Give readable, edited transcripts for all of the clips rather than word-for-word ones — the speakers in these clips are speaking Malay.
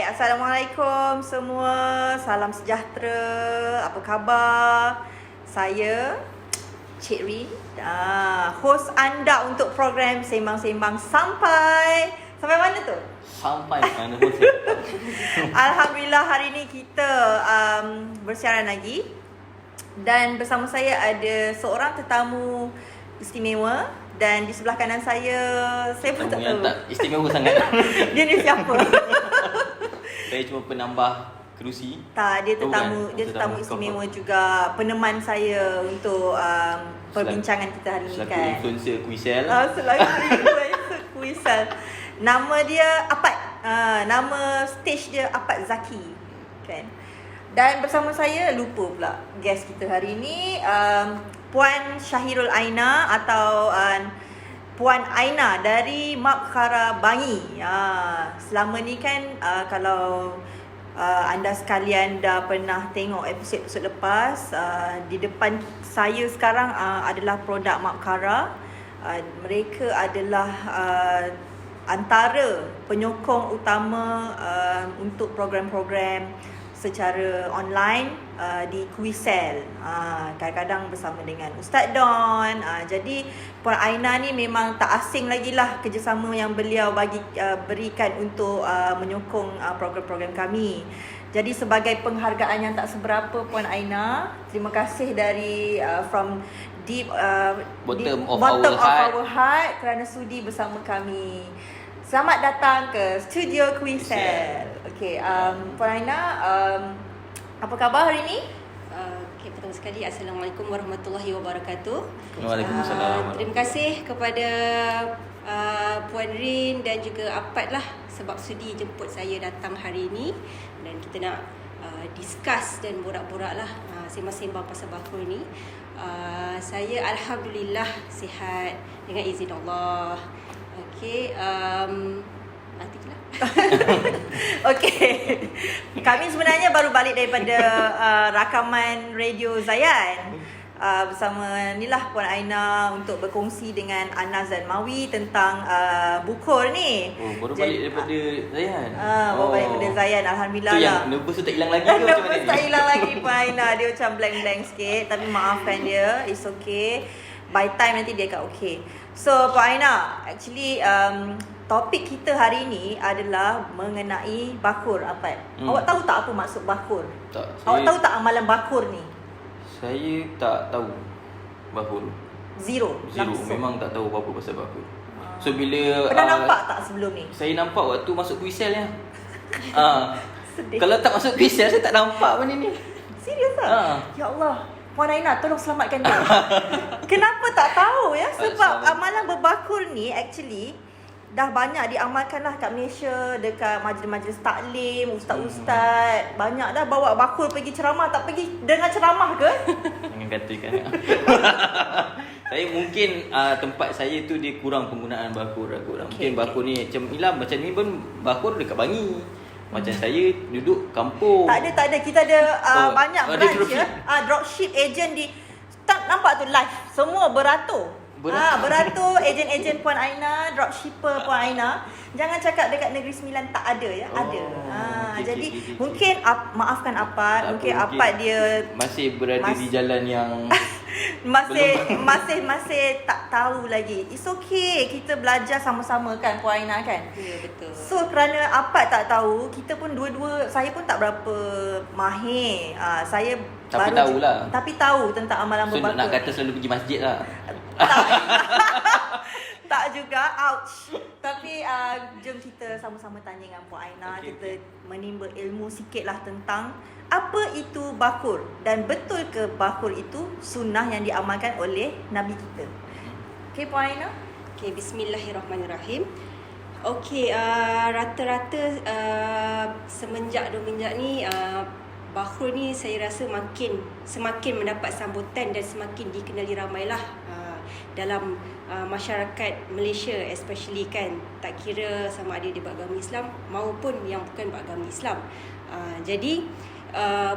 Assalamualaikum semua. Salam sejahtera. Apa khabar? Saya Cik Rin, host anda untuk program Sembang-Sembang sampai mana tu? Sampai mana pun. Alhamdulillah hari ni kita bersiaran lagi. Dan bersama saya ada seorang tetamu istimewa. Dan di sebelah kanan saya pun tak tahu. Tak istimewa sangat. Dia ni siapa? Saya cuma penambah kerusi. Tak, dia tetamu istimewa juga. Peneman saya untuk perbincangan kita hari ni kan. Selaku influencer Kuisel. Selaku influencer Kuisel. Nama dia Apad. Nama stage dia Apad Zaki. Kan. Dan bersama saya, lupa pula guest kita hari ni, Puan Syahirul Aina atau Puan Aina dari Mapkhara Bangi. Selama ni kan kalau anda sekalian dah pernah tengok episod-episod lepas, di depan saya sekarang adalah produk Mapkhara. Mereka adalah antara penyokong utama untuk program-program secara online di Kuisel. Kadang-kadang bersama dengan Ustaz Don. Jadi Puan Aina ni memang tak asing lagi lah kerjasama yang beliau berikan untuk menyokong program-program kami. Jadi sebagai penghargaan yang tak seberapa, Puan Aina, terima kasih dari from deep bottom of our heart kerana sudi bersama kami. Selamat datang ke Studio Kuisel. Okey, Puan Aina, apa khabar hari ni? Okay, pertama sekali Assalamualaikum warahmatullahi wabarakatuh. Waalaikumsalam. Terima kasih kepada Puan Rin dan juga Apad lah sebab sudi jemput saya datang hari ini. Dan kita nak discuss dan borak-borak lah sembang-sembang pasal bakur ni. Saya Alhamdulillah sihat dengan izin Allah. Okey, nantilah. Okey. Kami sebenarnya baru balik daripada rakaman radio Zayan. Bersama ni lah Puan Aina untuk berkongsi dengan Anas dan Mawi tentang bukur ni. Baru balik daripada Zayan. Baru balik daripada Zayan, alhamdulillah tu lah. Yang nervous tu tak hilang lagi ke macam mana ni? Tak hilang lagi Puan Aina. Dia macam blank-blank sikit, tapi maafkan dia. It's okay. By time nanti dia akan okay. So Puan Aina, actually topik kita hari ni adalah mengenai bakur. Apad, awak tahu tak apa maksud bakur? Tak. Awak tahu tak amalan bakur ni? Saya tak tahu bakur. Zero. Langsung. Memang tak tahu apa-apa pasal bakur. So bila pernah nampak tak sebelum ni? Saya nampak waktu masuk Kuisel ya. Sedih. Kalau tak masuk Kuisel saya tak nampak benda ni. Serius tak? Ya Allah, Puan Aina, tolong selamatkan dia. Kenapa tak tahu ya? Sebab amalan berbakur ni actually dah banyak diamalkan lah kat Malaysia, dekat majlis-majlis taklim, ustaz-ustaz. Banyak dah bawa bakur pergi ceramah. Tak pergi dengar ceramah ke? Jangan katakan. Saya mungkin tempat saya tu dia kurang penggunaan bakur. Mungkin bakur ni macam ni pun bakur dekat Bangi. Macam saya duduk kampung. Tak ada. Kita ada banyak branch ya. Dropship agent di tak nampak tu live. Semua beratur. Beratur ejen-ejen Puan Aina, dropshipper Puan Aina. Jangan cakap dekat Negeri Sembilan tak ada ya. Ada. Jadi mungkin maafkan Apad, mungkin Apad dia masih berada di jalan yang masih tak tahu lagi. It's okay, kita belajar sama-sama kan Puan Aina kan? Ya, betul. So kerana Apad tak tahu, kita pun saya pun tak berapa mahir. Saya tapi tahulah. Tapi tahu tentang amalan berbakur. Nak kata selalu pergi masjid lah. Tak juga, ouch. Tapi jom kita sama-sama tanya dengan Puan Aina. Kita menimba ilmu sikit lah tentang apa itu bakur. Dan betul ke bakur itu sunnah yang diamalkan oleh Nabi kita? Okay Puan Aina? Okay, bismillahirrahmanirrahim. Okay, rata-rata semenjak ni bakur ni saya rasa semakin mendapat sambutan dan semakin dikenali ramailah dalam masyarakat Malaysia, especially kan, tak kira sama ada dia beragama Islam maupun yang bukan beragama Islam. Jadi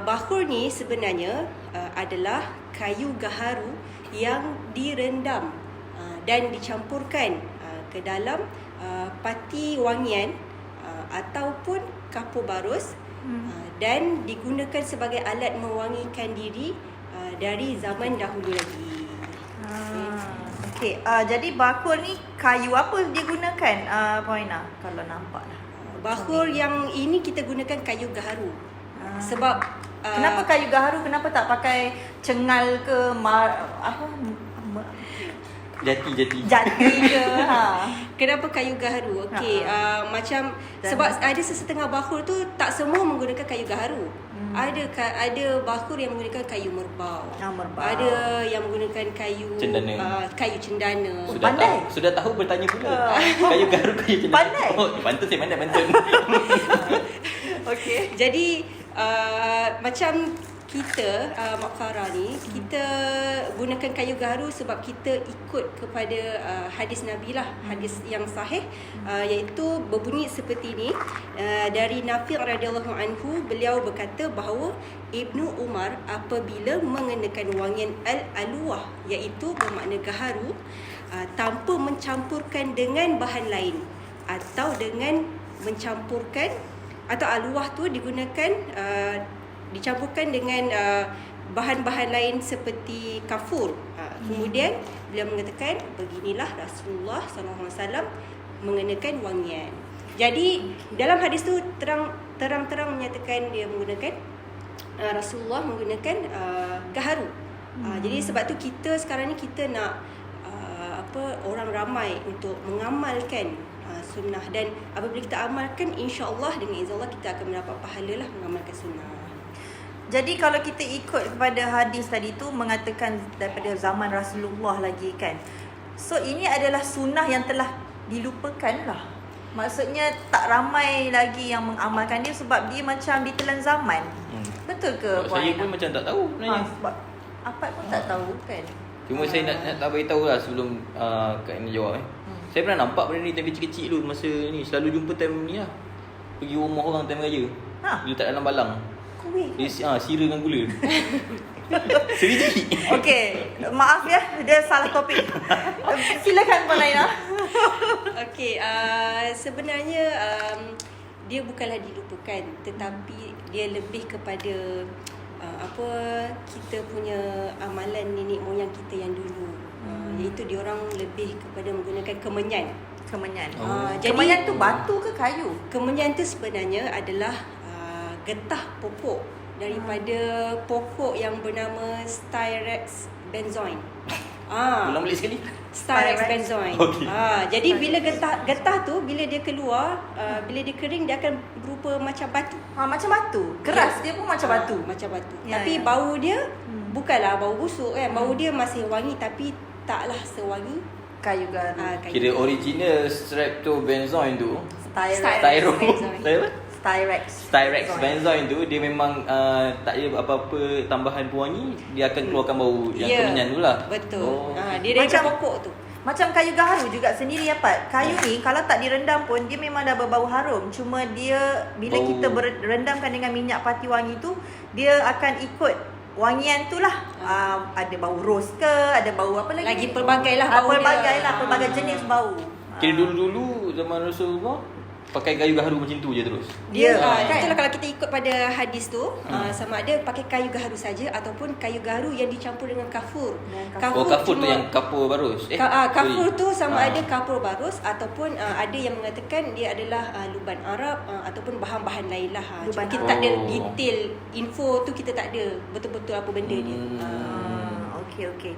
bakur ni sebenarnya adalah kayu gaharu yang direndam dan dicampurkan ke dalam pati wangian ataupun kapur barus, dan digunakan sebagai alat mewangikan diri dari zaman dahulu lagi. Okey, jadi bakul ni kayu apa digunakan, Poina? Kalau nampak lah. Bakul yang ini kita gunakan kayu gaharu. Sebab Kenapa kayu gaharu? Kenapa tak pakai cengal ke Jati. jati ke? kenapa kayu gaharu? Okey, macam sebab ada sesetengah bakul tu tak semua menggunakan kayu gaharu. Ada bakul yang menggunakan kayu merbau. Merbau. Ada yang menggunakan kayu cendana. Sudah tahu bertanya pula. Kayu gaharu, kayu cendana. Pandai. Pantun saya pantun. Okey. Jadi macam kita Mak Farah ni, kita gunakan kayu gaharu sebab kita ikut kepada hadis Nabi lah, hadis yang sahih, iaitu berbunyi seperti ini, dari Nafi' radhiyallahu anhu, beliau berkata bahawa Ibnu Umar apabila mengenakan wangian al-aluwah, iaitu bermakna gaharu, tanpa mencampurkan dengan bahan lain, atau dengan mencampurkan, atau aluwah tu digunakan dicampurkan dengan bahan-bahan lain seperti kafur. Kemudian beliau mengatakan beginilah Rasulullah SAW mengenakan wangian. Jadi dalam hadis tu terang-terang menyatakan dia menggunakan Rasulullah menggunakan gaharu. Jadi sebab tu kita sekarang ni kita nak orang ramai untuk mengamalkan sunnah, dan apabila kita amalkan, insya-Allah dengan izin Allah kita akan mendapat pahala lah mengamalkan sunnah. Jadi kalau kita ikut kepada hadis tadi tu mengatakan daripada zaman Rasulullah lagi kan. So ini adalah sunnah yang telah dilupakan lah. Maksudnya tak ramai lagi yang mengamalkan dia sebab dia macam ditelan zaman. Betul ke? Saya pun macam tak tahu sebenarnya. Sebab apa pun tak tahu kan. Cuma saya nak tak beritahu lah sebelum Kak Ina jawab. Saya pernah nampak benda ni time kecil-kecil dulu, masa ni selalu jumpa time ni lah. Pergi rumah orang time raya. Dia letak dalam balang. Dia sira dengan gula. Seriji. Okey, maaf ya, dia salah topik. Silakan Puan Aina. Okey, sebenarnya dia bukanlah dilupakan, tetapi dia lebih kepada kita punya amalan nenek moyang kita yang dulu. Iaitu diorang lebih kepada menggunakan kemenyan. Jadi Kemenyan tu batu ke kayu? Kemenyan tu sebenarnya adalah getah pokok daripada pokok yang bernama Styrex benzoin. Ulang balik sekali. Styrex benzoin. Okay. Jadi bila getah tu bila dia keluar, bila dia kering, dia akan berupa macam batu. Macam batu. Keras dia pun macam batu. Macam batu. Ya, Tapi bau dia bukanlah bau busuk kan. Bau dia masih wangi, tapi taklah sewangi Kayu gaharu. Kira original streptobenzoin tu, Styrex benzoin tu, dia memang tak ada apa-apa tambahan pewangi, dia akan keluarkan bau yang kemenyan tu lah. Betul. Dia dari pokok tu. Macam kayu gaharu juga sendiri apa? Kayu ni kalau tak direndam pun dia memang dah berbau harum. Cuma dia bila kita rendamkan dengan minyak pati wangi tu, dia akan ikut wangian tu lah. Ada bau ros ke, ada bau apa lagi? Lagi pelbagai lah bau dia. Pelbagai jenis bau. Kira dulu-dulu zaman Rasulullah pakai kayu gaharu macam tu je terus. Dia itulah kalau kita ikut pada hadis tu, sama ada pakai kayu gaharu saja ataupun kayu gaharu yang dicampur dengan kafur. Kafur tu yang kapur barus. Kafur tu sama ada kapur barus ataupun ada yang mengatakan dia adalah luban Arab ataupun bahan-bahan lain lah. Cuma kita tak ada detail info tu, kita tak ada betul-betul apa benda dia. Okey.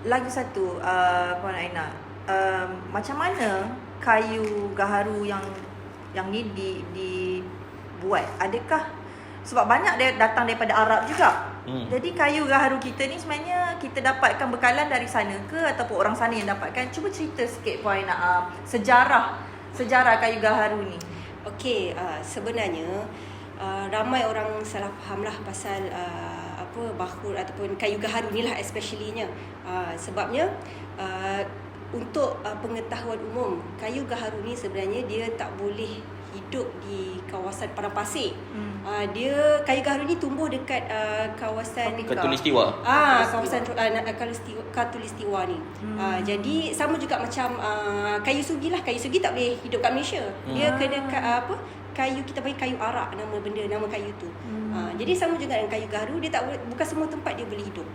Lagi satu Puan Aina, macam mana kayu gaharu yang ni dibuat? Adakah sebab banyak dia datang daripada Arab juga. Jadi kayu gaharu kita ni sebenarnya kita dapatkan bekalan dari sana ke ataupun orang sana yang dapatkan? Cuba cerita sikit Puan Aina sejarah kayu gaharu ni. Okey, sebenarnya ramai orang salah faham lah pasal bakhur ataupun kayu gaharu ni lah especially-nya. Sebabnya untuk pengetahuan umum, kayu gaharu ni sebenarnya dia tak boleh hidup di kawasan padang pasir. Kayu gaharu ni tumbuh dekat kawasan Khatulistiwa. Kawasan Khatulistiwa ni. Jadi sama juga macam kayu sugi lah. Kayu sugi tak boleh hidup kat Malaysia. Dia kena kayu, kita panggil kayu arak, nama kayu tu. Jadi sama juga dengan kayu gaharu, dia bukan semua tempat dia boleh hidup.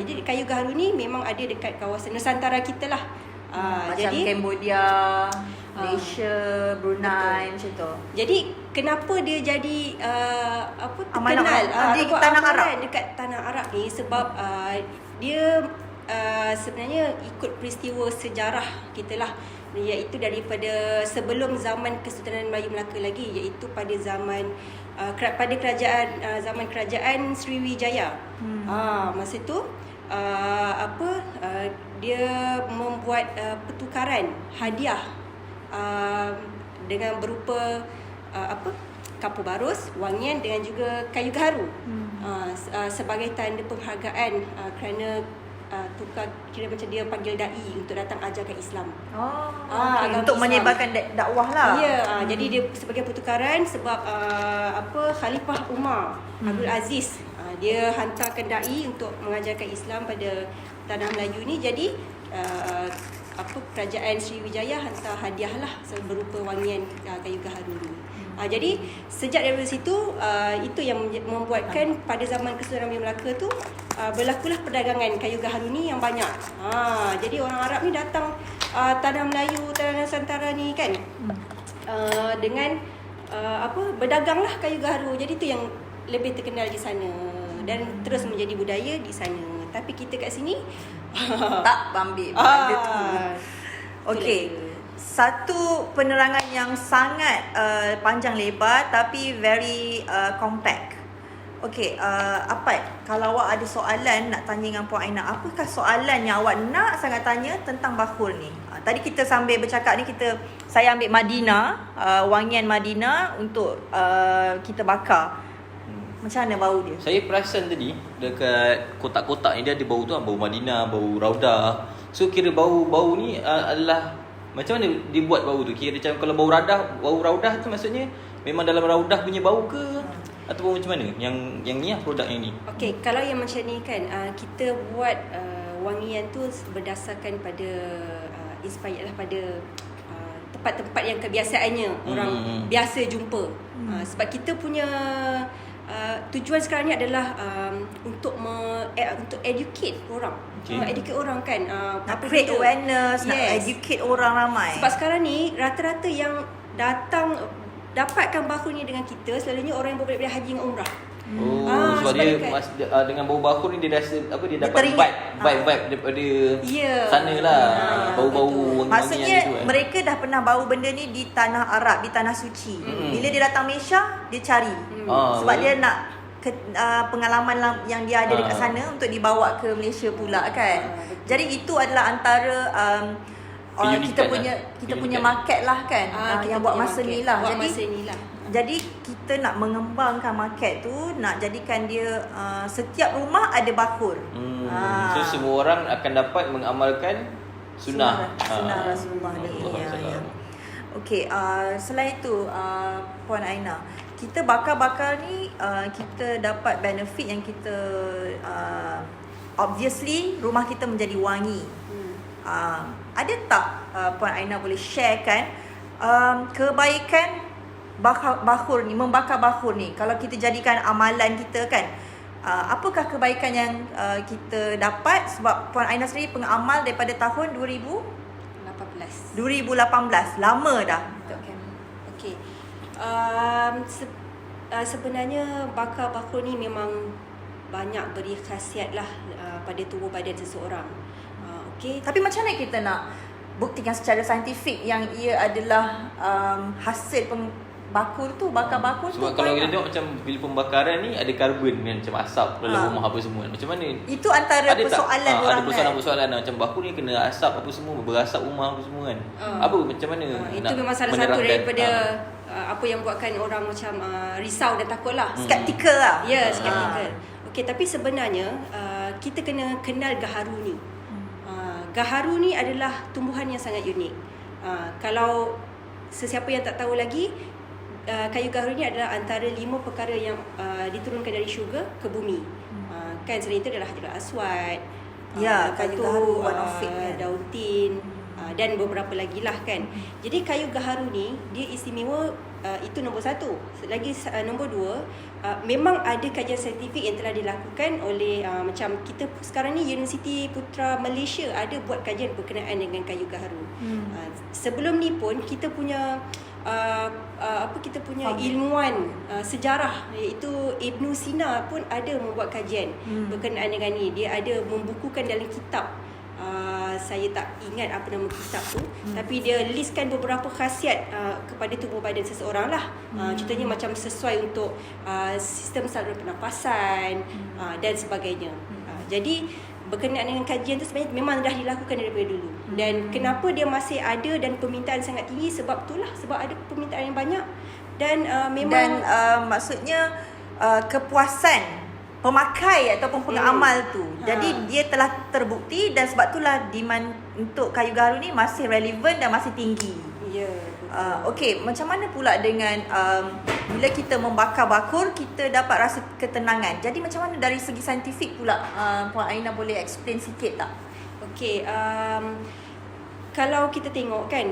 Jadi kayu gaharu ni memang ada dekat kawasan Nusantara kita lah. Macam Jadi Cambodia, Malaysia, Brunei, macam tu. jadi kenapa dia jadi Amanah terkenal di ataupun Tanah amalan Arab? dekat Tanah Arab ni sebab dia sebenarnya ikut peristiwa sejarah kita lah, iaitu daripada sebelum zaman Kesultanan Melayu Melaka lagi, iaitu pada zaman zaman kerajaan Sriwijaya. Masa tu dia membuat pertukaran hadiah dengan berupa kapur barus, wangian dengan juga kayu gaharu sebagai tanda penghargaan kerana tukar, kira macam dia panggil dai untuk datang ajarkan Islam. Okay. Untuk Islam. menyebarkan dakwah lah. Ya, jadi dia sebagai pertukaran sebab Khalifah Umar Abdul Aziz dia hantarkan dai untuk mengajarkan Islam pada tanah Melayu ni. Jadi kerajaan Sriwijaya hantar hadiah lah berupa wangian kayu gaharu ni. Jadi sejak daripada situ itu yang membuatkan pada zaman Kesultanan Melayu Melaka tu berlakulah perdagangan kayu gaharu ni yang banyak. Jadi orang Arab ni datang tanah Melayu, tanah Nusantara ni kan, dengan berdaganglah kayu gaharu. Jadi tu yang lebih terkenal di sana dan terus menjadi budaya di sana. Tapi kita kat sini tak ambil benda tu. Okey. Satu penerangan yang sangat panjang lebar tapi very compact. Okey, Apat, kalau awak ada soalan nak tanya dengan Puan Aina, apakah soalan yang awak nak sangat tanya tentang bakhur ni? Tadi kita sambil bercakap ni, saya ambil Madina, wangian Madina untuk kita bakar. Macam mana bau dia? Saya perasan tadi dekat kotak-kotak ni dia ada bau tu, bau Madinah, bau Raudah. So kira bau-bau ni adalah macam mana dibuat bau tu? Kira macam kalau bau Raudah tu maksudnya memang dalam Raudah punya bau ke? Ataupun macam mana? Yang ni lah produk yang ni. Okey, kalau yang macam ni kan kita buat wangian tu berdasarkan pada inspired lah pada tempat-tempat yang kebiasaannya orang biasa jumpa. Sebab kita punya tujuan sekarang ni adalah untuk educate orang. Educate orang kan, nak create awareness, nak educate orang ramai. Sebab sekarang ni rata-rata yang datang dapatkan bakhur ni dengan kita selalunya orang yang berbalik dari haji dengan umrah. Sebab dia dengan bau bakhur ni dia rasa dia dapat vibe daripada sana lah. Bau-bau wangi-wangian maksudnya tu, mereka dah pernah bau benda ni di tanah Arab, di tanah suci. Bila dia datang Malaysia, dia cari. Sebab dia nak pengalaman yang dia ada dekat sana untuk dibawa ke Malaysia pula kan. Jadi itu adalah antara kita punya market lah kan, yang buat masa ni lah. Jadi kita nak mengembangkan market tu, nak jadikan dia setiap rumah ada bakhur. So semua orang akan dapat mengamalkan sunnah Rasulullah ni. Okey, selain itu Puan Aina, kita bakar-bakar ni kita dapat benefit yang kita obviously rumah kita menjadi wangi. Ada tak Puan Aina boleh sharekan kebaikan bakhur ni, membakar bakhur ni, kalau kita jadikan amalan kita kan, apakah kebaikan yang kita dapat? Sebab Puan Aina sendiri pengamal daripada tahun 2018, lama dah. Okey. Sebenarnya bakar bakhur ni memang banyak beri khasiat lah pada tubuh badan seseorang. Okey. Tapi macam mana kita nak buktikan secara saintifik yang ia adalah hasil bakur tu, bakar bakur tu? Sebab kalau kita tengok macam bila pembakaran ni ada karbon kan, macam asap dalam rumah apa semua. Macam mana? Itu antara persoalan orang ada persoalan kan? Macam bakur ni kena asap apa semua, berasap rumah apa semua kan. Apa macam mana itu memang salah satu daripada apa yang buatkan orang macam risau dan takut lah. Skeptikal lah. Ya, skeptikal. Okey, tapi sebenarnya kita kena kenal gaharu ni. Gaharu ni adalah tumbuhan yang sangat unik. Kalau sesiapa yang tak tahu lagi, kayu gaharu ni adalah antara 5 perkara yang diturunkan dari syurga ke bumi. Kan selain itu adalah hajar aswad, kayu gaharu, one of it kan, daun tin, dan beberapa lagi lah kan. Jadi kayu gaharu ni dia istimewa itu nombor satu. Lagi nombor dua, memang ada kajian saintifik yang telah dilakukan oleh macam kita sekarang ni Universiti Putra Malaysia ada buat kajian berkenaan dengan kayu gaharu. Sebelum ni pun kita punya ilmuwan sejarah iaitu Ibn Sina pun ada membuat kajian berkenaan dengan ni. Dia ada membukukan dalam kitab, saya tak ingat apa nama kitab tu, tapi dia listkan beberapa khasiat kepada tubuh badan seseorang lah. Contohnya macam sesuai untuk sistem saluran pernafasan dan sebagainya. Jadi berkenaan dengan kajian tu sebenarnya memang dah dilakukan daripada dulu. Dan kenapa dia masih ada dan permintaan sangat tinggi, sebab itulah, sebab ada permintaan yang banyak dan memang maksudnya kepuasan pemakai ataupun pengamal tu. Jadi dia telah terbukti dan sebab itulah demand untuk kayu gaharu ni masih relevan dan masih tinggi. Ya. Okey, macam mana pula dengan bila kita membakar bakur kita dapat rasa ketenangan. Jadi macam mana dari segi saintifik pula, Puan Aina boleh explain sikit tak? Okey, kalau kita tengok kan,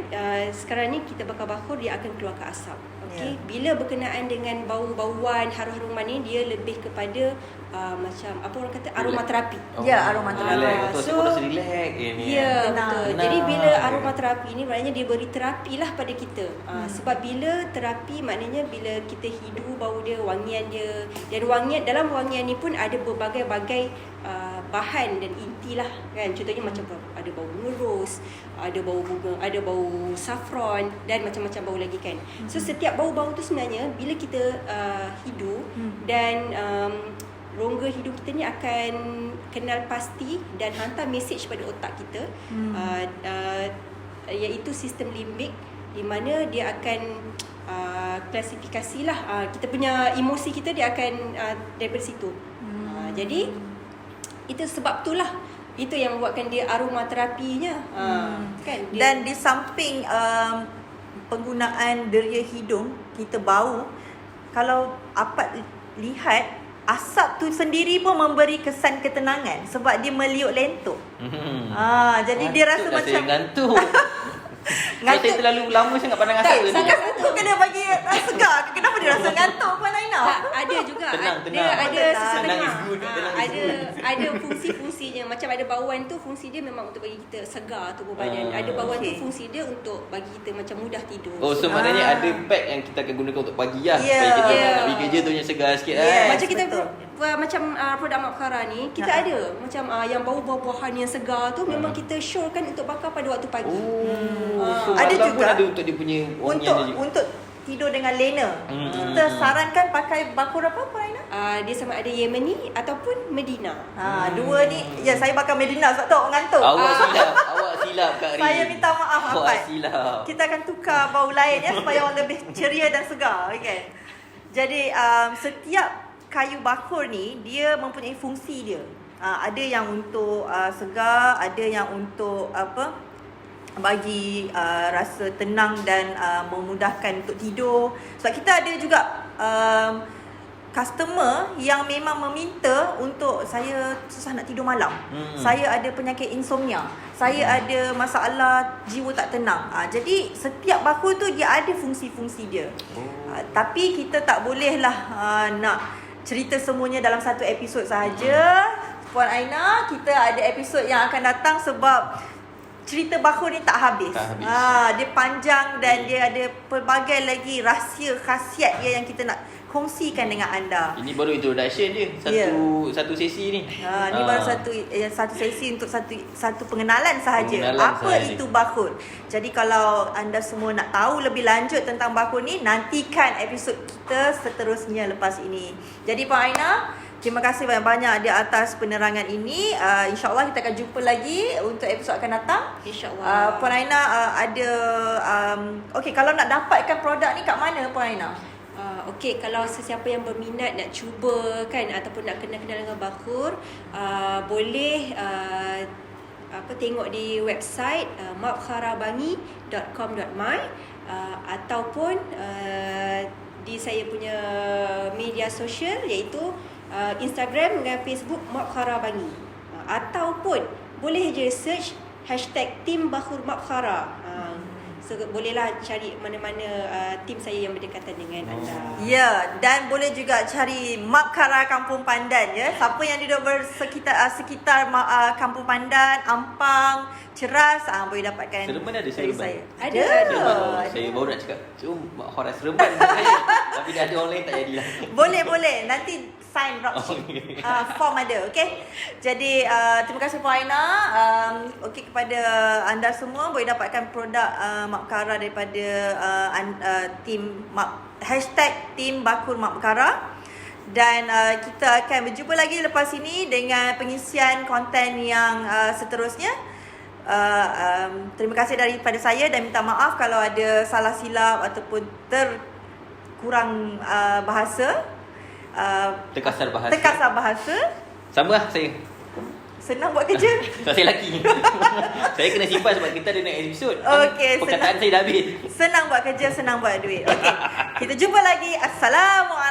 sekarang ni kita bakar bakur dia akan keluarkan asap. Okey, bila berkenaan dengan bau-bauan, harum-haruman ni dia lebih kepada macam apa orang kata aromaterapi. Ya, aromaterapi. So rasa relax ni. Ya, tenang. betul. Jadi bila aromaterapi ni maknanya dia beri terapi lah pada kita. Sebab bila terapi maknanya bila kita hidu bau dia, wangian dia, dan dalam wangian ni pun ada berbagai-bagai bahan dan inti lah kan. Contohnya macam ada bau bunga ros, ada bau bunga, ada bau saffron dan macam-macam bau lagi kan. So setiap bau-bau tu sebenarnya bila kita hidu dan rongga hidung kita ni akan kenal pasti dan hantar mesej pada otak kita, iaitu sistem limbik, di mana dia akan klasifikasi lah kita punya emosi kita, dia akan daripada situ. Jadi itu sebab itulah itu yang membuatkan dia aromaterapinya kan dia. Dan di samping penggunaan deria hidung, kita bau, kalau apat lihat asap tu sendiri pun memberi kesan ketenangan sebab dia meliuk lentuk. Jadi dia rasa macam ngantuk. Saya terlalu lama sangat pandang asap tu. Sangat tu kena bagi segar. Kenapa dia rasa ngantuk, Puan Aina? Ada juga. Tenang. Dia ada Tenang is good. ada fungsi-fungsinya. Macam ada bauan tu fungsi dia memang untuk bagi kita segar tubuh badan. Ada bauan tu fungsi dia untuk bagi kita macam mudah tidur. Oh, so maknanya ada pack yang kita akan gunakan untuk pagi lah. Ya. Supaya kita nak pergi kerja tu yang segar sikit lah. Yes. Macam kita betul. macam produk Mak Khara ni kita ada macam yang bau buah-buahan yang segar tu memang kita syorkan untuk bakar pada waktu pagi. So ada malam juga pun ada untuk dia punya wangian dia. untuk tidur dengan lena. Kita sarankan pakai bakur apa, Puan Aina? Dia sama ada Yemeni ataupun Medina. Dua ni, ya saya bakar Medina sebab tu orang ngantuk. Awak silap Kak Ri. Saya minta maaf Awak Apat. silap. Kita akan tukar bau lain ya supaya orang lebih ceria dan segar, kan? Jadi setiap kayu bakur ni dia mempunyai fungsi dia. Ada yang untuk segar, ada yang untuk bagi rasa tenang dan memudahkan untuk tidur. Sebab kita ada juga customer yang memang meminta untuk saya susah nak tidur malam. Saya ada penyakit insomnia. Saya ada masalah jiwa tak tenang. Jadi setiap bakur tu dia ada fungsi-fungsi dia. Tapi kita tak bolehlah nak cerita semuanya dalam satu episod sahaja. Puan Aina, kita ada episod yang akan datang sebab cerita bakur ni tak habis. Dia panjang dan dia ada pelbagai lagi rahsia khasiat dia yang kita nak kongsikan dengan anda. Ini baru introduction je. Satu sesi ni. Ni baru satu sesi untuk satu pengenalan sahaja. Apa itu bakur? Jadi kalau anda semua nak tahu lebih lanjut tentang bakur ni, nantikan episod kita seterusnya lepas ini. Jadi Puan Aina, terima kasih banyak-banyak di atas penerangan ini. InsyaAllah kita akan jumpa lagi untuk episod akan datang. InsyaAllah. Puan Aina ada okey, kalau nak dapatkan produk ni kat mana Puan Aina? Okey, kalau sesiapa yang berminat nak cuba kan ataupun nak kenal-kenal dengan bakur, boleh tengok di website mapkharabangi.com.my ataupun di saya punya media sosial iaitu Instagram dengan Facebook Mak Khara Bangi. Ataupun boleh je search #Team Bakur Mak Khara. So bolehlah cari mana-mana tim saya yang berdekatan dengan anda. Ya, dan boleh juga cari Mak Kara Kampung Pandan ya. Siapa yang duduk sekitar Kampung Pandan, Ampang, Ceras, boleh dapatkan Seremban ada dari Seremban? saya. Ada. Saya baru nak cakap, cuma Horas Seremban saya. Tapi dah ada orang lain tak jadilah. Boleh. Nanti sign dropship. Form ada, okey. Jadi terima kasih Puan Aina. Okey, kepada anda semua boleh dapatkan produk Mak Kara daripada tim #tim Bakur Mak Kara. Dan kita akan berjumpa lagi lepas ini dengan pengisian konten yang seterusnya. Terima kasih daripada saya dan minta maaf kalau ada salah silap ataupun terkurang bahasa. Terkasar bahasa. Terkasar bahasa. Sama lah saya. Senang buat kerja. Saya lelaki. Saya kena simpan sebab kita ada next episode. Okey, Perkataan saya dah habis. Senang buat kerja, senang buat duit. Okey. Kita jumpa lagi. Assalamualaikum.